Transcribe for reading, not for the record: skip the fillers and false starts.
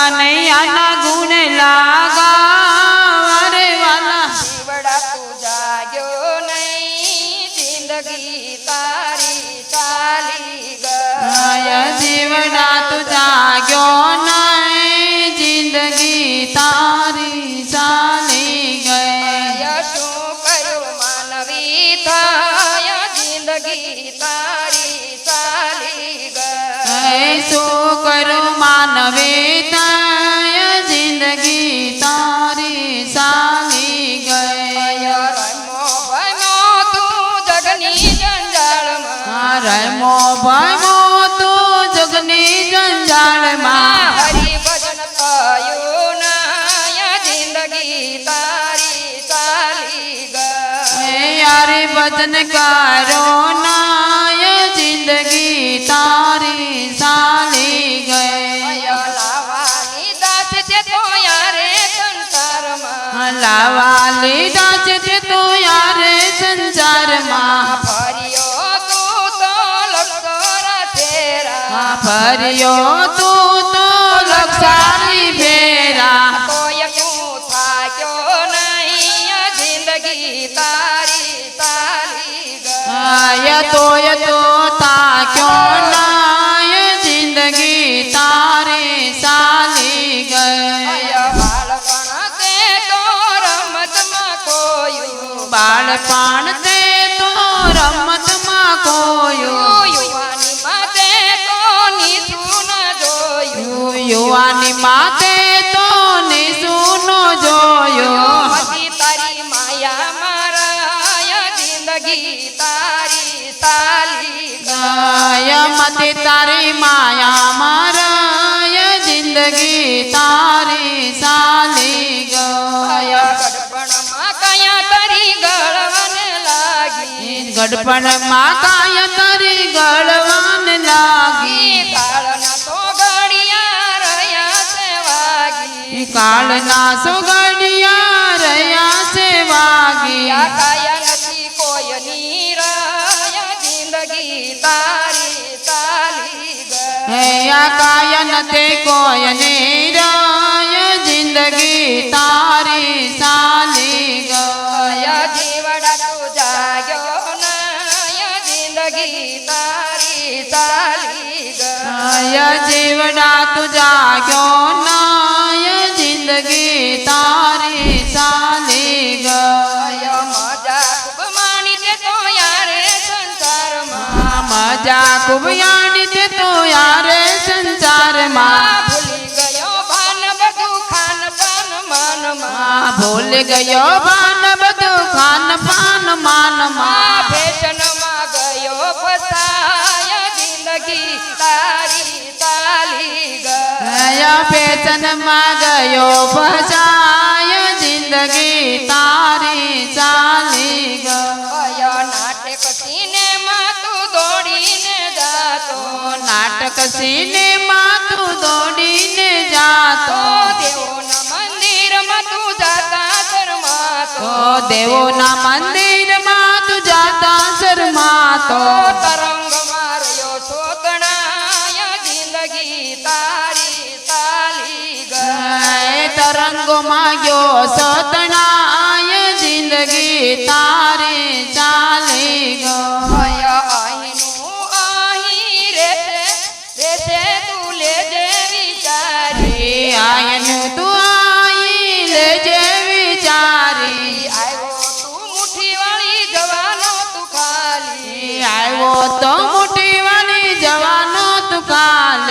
કનૈયાના ગુણ લાગા રે વાલા જીવડા તું જાગ્યો નહીં જિંદગી તારી ચાલી ગયા જીવડા તું જાગ્યો નહીં જિંદગી તારી ચાલી ગઈ શું કર્યું માનવી થાય જિંદગી તારી ચાલી ગઈ શું કરું માનવે તાય જિંદગી તારી ચાલી ગઈ રમો ભમો તું જગની જંજાળમાં હરિ ભજન થયું ના જિંદગી તારી ચાલી ગઈ યારે ભજન કરો નાય જિંદગી તારી ચાલી ગઈ લાવાની દાસ છે તો યારે સંસારમાં લાવા લીધા છે તે તો યારે સંસારમાં ફર્યો તું તો લક્ષરા ફેરા ફર્યો તું તો લક્ષાની ફેરા તોય તું થાક્યો નહીં જિંદગી તારી ચાલી ગઈ તોય તો તાક્યો નાય જિંદગી તારી ચાલી ગઈ બાળપણ તે તો રમતમાં ખોયું બાળપણ તે તો રમતમાં ખોયું યુવાની માતે તો નીસું ન જોયું યુવાની માતે તો નિસુનો જોયો હતી તારી માયા મારા જિંદગી તારી ચાલી મતે તારી માયા મારા જિંદગી તારી ચાલી ગયા ગડપણમાં કયા તરી ગળવાને લાગી ગડપણમાં કાય તારી ગળવાન લાગી કાળના તો ઘડિયા રહ્યા છે વાગી કાળના સોગડિયા રહ્યા છે વાગી કાયા નથી કોઈની રહ્યા જિંદગી તારી ચાલી ગઈ કાયન તે કોયને રાય જિંદગી તારી ચાલી ગયા જીવડા તું જાગ્યો ના જિંદગી તારી ચાલી ગઈ જીવડા તું જાગ્યો નાય જિંદગી તારી ચાલી ગઈ મજા ખૂબ માણી તે તો યારે સંસારમાં મજા ખૂબ યાણી તે તો યારે સંસારમાં ભૂલી ગયો ભાન બધું ખાન પાન માનમાં ભૂલ ગયો ભાન બધું ખાન પાન માનમાં ફેશનમાં ગયો ફસાય જિંદગી તારી ચાલી ગઈ ફેશનમાં ગયો ફસાય જિંદગી તારી ચાલી ગઈ નાટક સિનેમા તું દોડીને જાતો નાટક સિનેમા તું દોડીને જાતો દેવોના મંદિરમાં તું જાતા શરમાતો દેવોના મંદિરમાં તું જાતા શરમાતો તરંગ માર્યો સોતણાય જિંદગી તારી ચાલી ગઈ તરંગોમાં ગયો સતણાય જિંદગી તારી ચાલી ગઈ અહીંનું અહીં રેતે તું લેજે વિચારી આયનું તું આઈ લેજે વિચારી આવ્યો તું મુઠ્ઠી વાળી જવાનો તું ખાલી આવ્યો તો